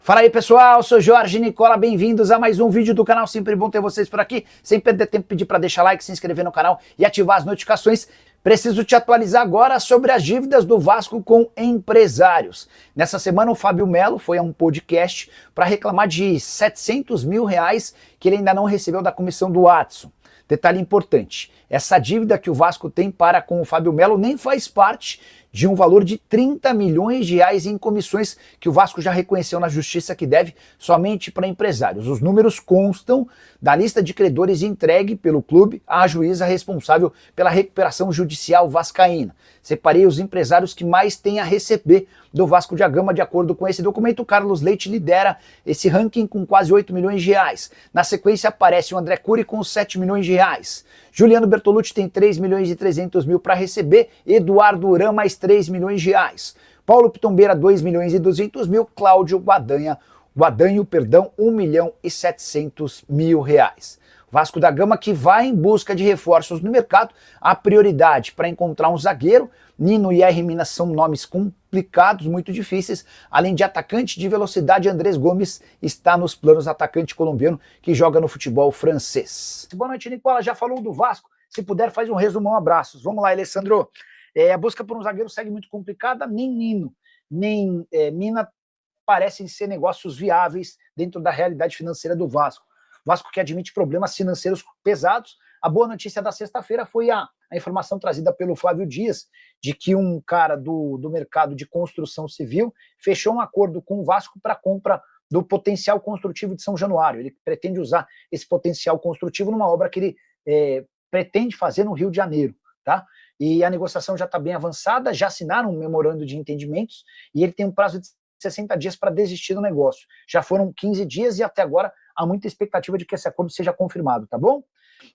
Fala aí pessoal, sou Jorge Nicola, bem-vindos a mais um vídeo do canal, sempre bom ter vocês por aqui, sem perder tempo pedir para deixar like, se inscrever no canal e ativar as notificações. Preciso te atualizar agora sobre as dívidas do Vasco com empresários. Nessa semana o Fábio Melo foi a um podcast para reclamar de 700 mil reais que ele ainda não recebeu da comissão do Watson. Detalhe importante, essa dívida que o Vasco tem para com o Fábio Melo nem faz parte de um valor de 30 milhões de reais em comissões que o Vasco já reconheceu na justiça que deve somente para empresários. Os números constam da lista de credores entregue pelo clube à juíza responsável pela recuperação judicial vascaína. Separei os empresários que mais têm a receber do Vasco da Gama. De acordo com esse documento, o Carlos Leite lidera esse ranking com quase 8 milhões de reais. Na sequência aparece o André Cury com 7 milhões de reais. Juliano Bertolucci tem 3 milhões e 300 mil para receber. Eduardo Uran mais 3 milhões de reais. Paulo Pitombeira 2 milhões e 200 mil. Cláudio Guadanho, 1 milhão e 700 mil reais. Vasco da Gama que vai em busca de reforços no mercado. A prioridade para encontrar um zagueiro. Nino e R. Minas são nomes complicados, muito difíceis. Além de atacante de velocidade, Andrés Gomes está nos planos, atacante colombiano que joga no futebol francês. Boa noite, Nicola. Já falou do Vasco? Se puder, faz um resumão, abraços. Vamos lá, Alessandro. A busca por um zagueiro segue muito complicada. Nem Nino, nem Mina parecem ser negócios viáveis dentro da realidade financeira do Vasco. Vasco que admite problemas financeiros pesados. A boa notícia da sexta-feira foi a informação trazida pelo Flávio Dias de que um cara do mercado de construção civil fechou um acordo com o Vasco para a compra do potencial construtivo de São Januário. Ele pretende usar esse potencial construtivo numa obra que ele pretende fazer no Rio de Janeiro, tá? E a negociação já está bem avançada, já assinaram um memorando de entendimentos e ele tem um prazo de 60 dias para desistir do negócio. Já foram 15 dias e até agora há muita expectativa de que esse acordo seja confirmado, tá bom?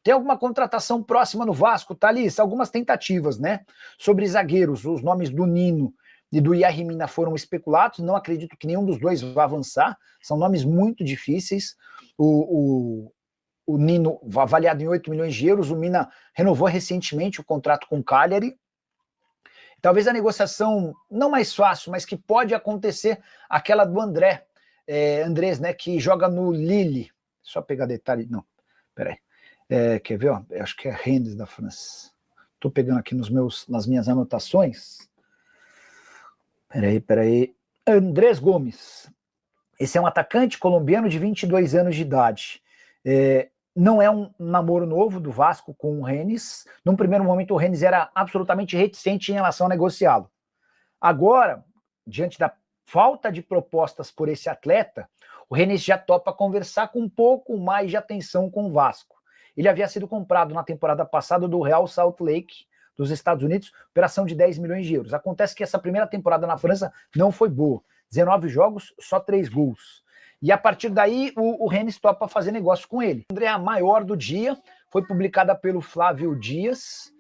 Tem alguma contratação próxima no Vasco, Thalys? Algumas tentativas, né? Sobre zagueiros, os nomes do Nino e do R. Mina foram especulados, não acredito que nenhum dos dois vá avançar, são nomes muito difíceis. O Nino, avaliado em 8 milhões de euros, o Mina renovou recentemente o contrato com o Cagliari. Talvez a negociação não mais fácil, mas que pode acontecer, aquela do Andrés, né, que joga no Lille. Só pegar detalhe, não, peraí. Quer ver? Ó? Acho que é Rennes da França. Estou pegando aqui nas minhas anotações. Peraí. Andrés Gomes. Esse é um atacante colombiano de 22 anos de idade. Não é um namoro novo do Vasco com o Rennes. Num primeiro momento, o Rennes era absolutamente reticente em relação a negociá-lo. Agora, diante da falta de propostas por esse atleta, o Rennes já topa conversar com um pouco mais de atenção com o Vasco. Ele havia sido comprado na temporada passada do Real Salt Lake, dos Estados Unidos, operação de 10 milhões de euros. Acontece que essa primeira temporada na França não foi boa. 19 jogos, só 3 gols. E a partir daí, o Rennes topa fazer negócio com ele. A maior do dia foi publicada pelo Flávio Dias,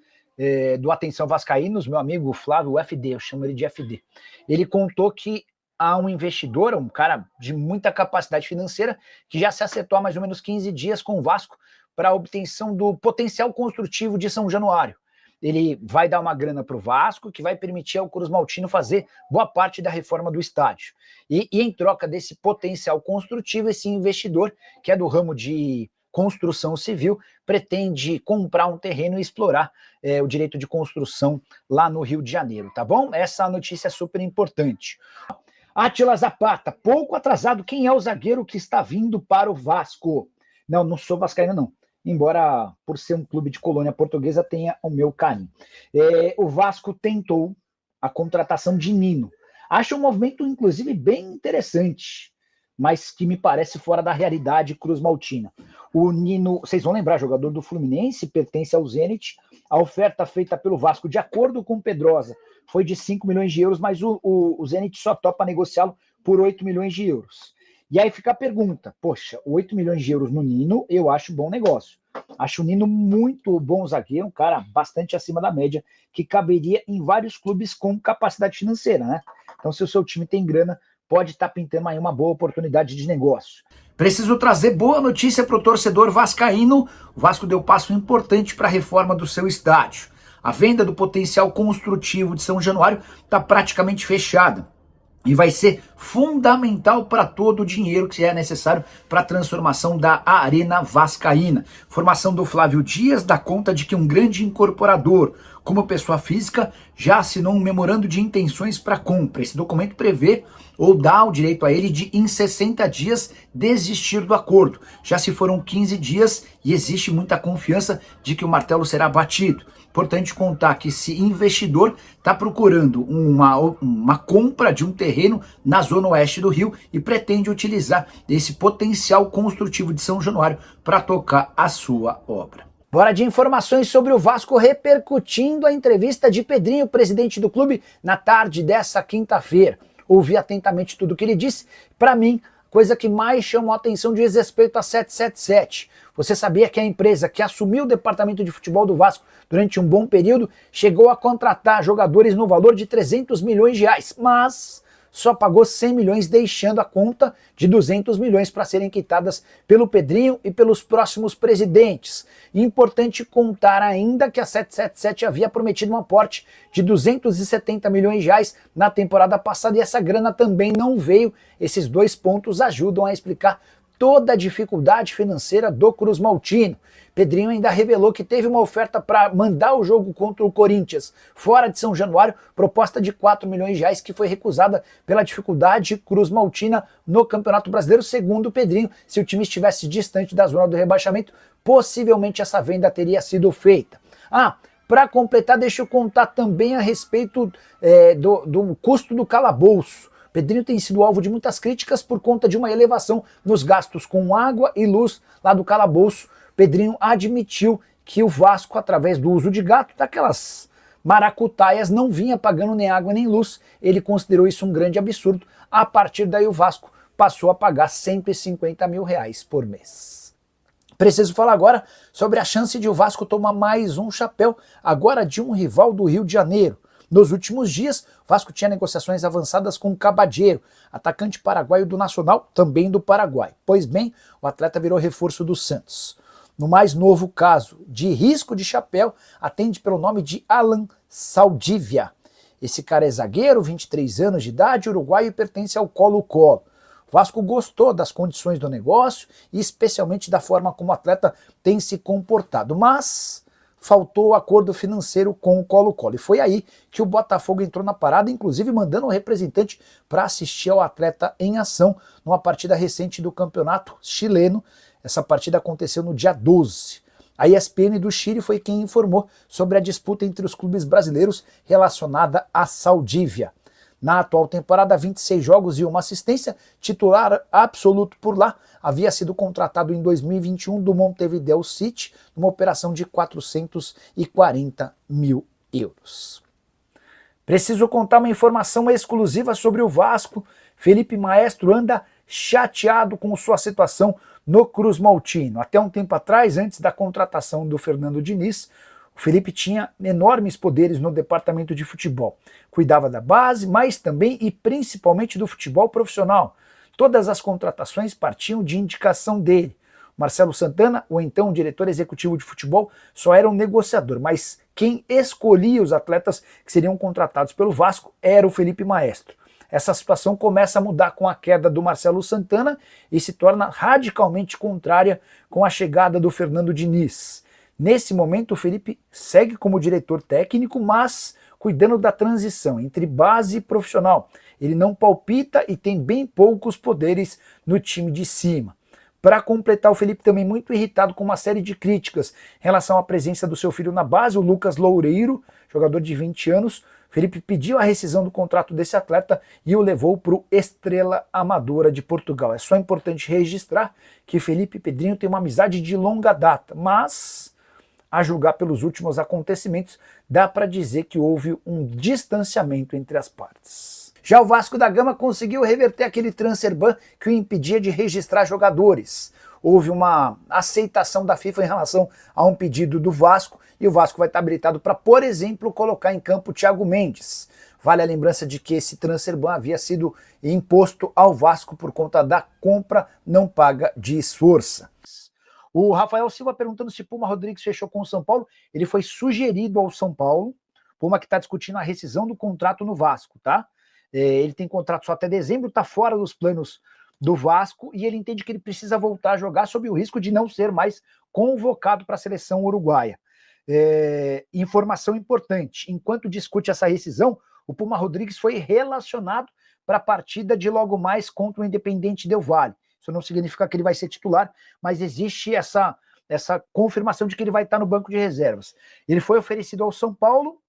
do Atenção Vascaínos, meu amigo Flávio, o FD, eu chamo ele de FD. Ele contou que há um investidor, um cara de muita capacidade financeira, que já se acertou há mais ou menos 15 dias com o Vasco para a obtenção do potencial construtivo de São Januário. Ele vai dar uma grana para o Vasco, que vai permitir ao Cruz Maltino fazer boa parte da reforma do estádio. E em troca desse potencial construtivo, esse investidor, que é do ramo de construção civil, pretende comprar um terreno e explorar o direito de construção lá no Rio de Janeiro, tá bom? Essa notícia é super importante. Átila Zapata, pouco atrasado, quem é o zagueiro que está vindo para o Vasco? Não sou vascaíno, não. Embora, por ser um clube de colônia portuguesa, tenha o meu carinho. O Vasco tentou a contratação de Nino. Acho um movimento, inclusive, bem interessante, mas que me parece fora da realidade cruz-maltina. O Nino, vocês vão lembrar, jogador do Fluminense, pertence ao Zenit. A oferta feita pelo Vasco, de acordo com o Pedrosa, foi de 5 milhões de euros, mas o Zenit só topa negociá-lo por 8 milhões de euros. E aí fica a pergunta, poxa, 8 milhões de euros no Nino, eu acho bom negócio. Acho o Nino muito bom zagueiro, um cara bastante acima da média, que caberia em vários clubes com capacidade financeira, né? Então, se o seu time tem grana, pode estar pintando aí uma boa oportunidade de negócio. Preciso trazer boa notícia para o torcedor vascaíno. O Vasco deu passo importante para a reforma do seu estádio. A venda do potencial construtivo de São Januário está praticamente fechada. e vai ser fundamental para todo o dinheiro que é necessário para a transformação da Arena Vascaína. Formação do Flávio Dias dá conta de que um grande incorporador, como pessoa física, já assinou um memorando de intenções para compra. Esse documento prevê ou dá o direito a ele de, em 60 dias, desistir do acordo. Já se foram 15 dias e existe muita confiança de que o martelo será batido. Importante contar que esse investidor está procurando uma compra de um terreno na zona oeste do Rio e pretende utilizar esse potencial construtivo de São Januário para tocar a sua obra. Bora de informações sobre o Vasco repercutindo a entrevista de Pedrinho, presidente do clube, na tarde dessa quinta-feira. Ouvi atentamente tudo o que ele disse. Para mim, coisa que mais chamou a atenção diz respeito a 777. Você sabia que a empresa que assumiu o departamento de futebol do Vasco durante um bom período chegou a contratar jogadores no valor de 300 milhões de reais, mas só pagou 100 milhões, deixando a conta de 200 milhões para serem quitadas pelo Pedrinho e pelos próximos presidentes. Importante contar ainda que a 777 havia prometido um aporte de 270 milhões de reais na temporada passada e essa grana também não veio. Esses dois pontos ajudam a explicar toda a dificuldade financeira do Cruz Maltino. Pedrinho ainda revelou que teve uma oferta para mandar o jogo contra o Corinthians fora de São Januário, proposta de 4 milhões de reais que foi recusada pela dificuldade Cruz Maltina no Campeonato Brasileiro. Segundo Pedrinho, se o time estivesse distante da zona do rebaixamento, possivelmente essa venda teria sido feita. Para completar, deixa eu contar também a respeito do custo do calabouço. Pedrinho tem sido alvo de muitas críticas por conta de uma elevação nos gastos com água e luz lá do calabouço. Pedrinho admitiu que o Vasco, através do uso de gato, daquelas maracutaias, não vinha pagando nem água nem luz. Ele considerou isso um grande absurdo. A partir daí o Vasco passou a pagar 150 mil reais por mês. Preciso falar agora sobre a chance de o Vasco tomar mais um chapéu, agora de um rival do Rio de Janeiro. Nos últimos dias, o Vasco tinha negociações avançadas com o Cabadeiro, atacante paraguaio do Nacional, também do Paraguai. Pois bem, o atleta virou reforço do Santos. No mais novo caso de risco de chapéu, atende pelo nome de Alan Saldívia. Esse cara é zagueiro, 23 anos de idade, uruguaio e pertence ao Colo-Colo. O Vasco gostou das condições do negócio e especialmente da forma como o atleta tem se comportado, mas faltou o acordo financeiro com o Colo-Colo. E foi aí que o Botafogo entrou na parada, inclusive mandando um representante para assistir ao atleta em ação numa partida recente do campeonato chileno. Essa partida aconteceu no dia 12. A ESPN do Chile foi quem informou sobre a disputa entre os clubes brasileiros relacionada a Saldívia. Na atual temporada, 26 jogos e uma assistência, titular absoluto por lá, havia sido contratado em 2021 do Montevideo City, numa operação de 440 mil euros. Preciso contar uma informação exclusiva sobre o Vasco. Felipe Maestro anda chateado com sua situação no Cruz Maltino. Até um tempo atrás, antes da contratação do Fernando Diniz, o Felipe tinha enormes poderes no departamento de futebol. Cuidava da base, mas também e principalmente do futebol profissional. Todas as contratações partiam de indicação dele. Marcelo Santana, ou então diretor executivo de futebol, só era um negociador, mas quem escolhia os atletas que seriam contratados pelo Vasco era o Felipe Maestro. Essa situação começa a mudar com a queda do Marcelo Santana e se torna radicalmente contrária com a chegada do Fernando Diniz. Nesse momento, o Felipe segue como diretor técnico, mas cuidando da transição entre base e profissional. Ele não palpita e tem bem poucos poderes no time de cima. Para completar, o Felipe também muito irritado com uma série de críticas em relação à presença do seu filho na base, o Lucas Loureiro, jogador de 20 anos. Felipe pediu a rescisão do contrato desse atleta e o levou para o Estrela Amadora de Portugal. É só importante registrar que Felipe e Pedrinho têm uma amizade de longa data, mas, a julgar pelos últimos acontecimentos, dá para dizer que houve um distanciamento entre as partes. Já o Vasco da Gama conseguiu reverter aquele transfer ban que o impedia de registrar jogadores. Houve uma aceitação da FIFA em relação a um pedido do Vasco e o Vasco vai estar habilitado para, por exemplo, colocar em campo o Thiago Mendes. Vale a lembrança de que esse transfer ban havia sido imposto ao Vasco por conta da compra não paga de Esforça. O Rafael Silva perguntando se Puma Rodrigues fechou com o São Paulo. Ele foi sugerido ao São Paulo, Puma que está discutindo a rescisão do contrato no Vasco, tá? Ele tem contrato só até dezembro, está fora dos planos do Vasco e ele entende que ele precisa voltar a jogar sob o risco de não ser mais convocado para a seleção uruguaia. Informação importante, enquanto discute essa rescisão, o Puma Rodrigues foi relacionado para a partida de logo mais contra o Independiente Del Valle. Isso não significa que ele vai ser titular, mas existe essa confirmação de que ele vai estar no banco de reservas. Ele foi oferecido ao São Paulo,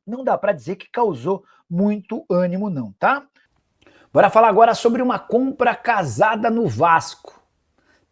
não dá para dizer que causou muito ânimo não, tá? Bora falar agora sobre uma compra casada no Vasco.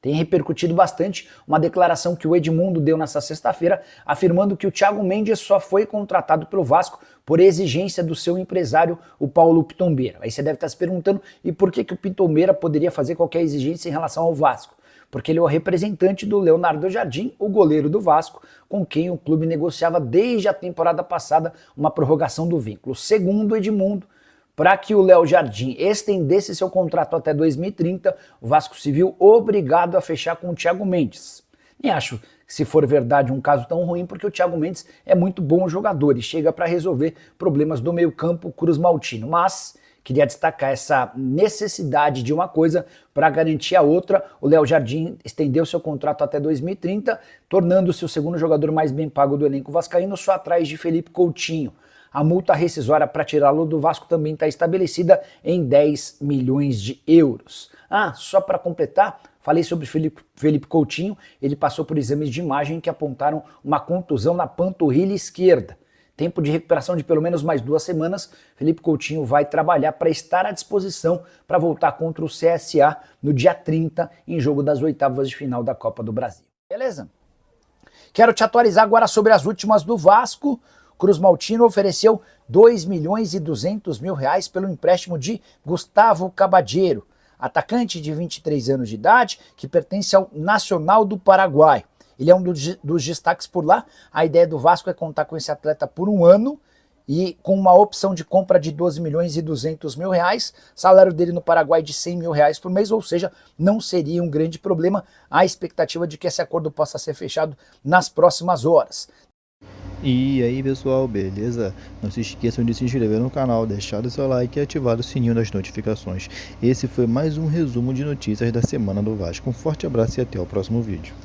Tem repercutido bastante uma declaração que o Edmundo deu nessa sexta-feira, afirmando que o Thiago Mendes só foi contratado pelo Vasco por exigência do seu empresário, o Paulo Pitombeira. Aí você deve estar se perguntando, e por que o Pitombeira poderia fazer qualquer exigência em relação ao Vasco? Porque ele é o representante do Leonardo Jardim, o goleiro do Vasco, com quem o clube negociava desde a temporada passada uma prorrogação do vínculo. Segundo Edmundo, para que o Léo Jardim estendesse seu contrato até 2030, o Vasco se viu obrigado a fechar com o Thiago Mendes. Nem acho que, se for verdade, um caso tão ruim, porque o Thiago Mendes é muito bom jogador e chega para resolver problemas do meio-campo cruz-maltino. Mas queria destacar essa necessidade de uma coisa para garantir a outra. O Léo Jardim estendeu seu contrato até 2030, tornando-se o segundo jogador mais bem pago do elenco vascaíno, só atrás de Felipe Coutinho. A multa rescisória para tirá-lo do Vasco também está estabelecida em 10 milhões de euros. Só para completar, falei sobre Felipe Coutinho, ele passou por exames de imagem que apontaram uma contusão na panturrilha esquerda. Tempo de recuperação de pelo menos mais 2 semanas, Felipe Coutinho vai trabalhar para estar à disposição para voltar contra o CSA no dia 30, em jogo das oitavas de final da Copa do Brasil. Beleza? Quero te atualizar agora sobre as últimas do Vasco. Cruz Maltino ofereceu 2 milhões e 200 mil reais pelo empréstimo de Gustavo Cabadeiro, atacante de 23 anos de idade, que pertence ao Nacional do Paraguai. Ele é um dos destaques por lá. A ideia do Vasco é contar com esse atleta por 1 ano e com uma opção de compra de 12 milhões e 200 mil reais, salário dele no Paraguai de 100 mil reais por mês, ou seja, não seria um grande problema. Há expectativa de que esse acordo possa ser fechado nas próximas horas. E aí pessoal, beleza? Não se esqueçam de se inscrever no canal, deixar o seu like e ativar o sininho das notificações. Esse foi mais um resumo de notícias da semana do Vasco. Um forte abraço e até o próximo vídeo.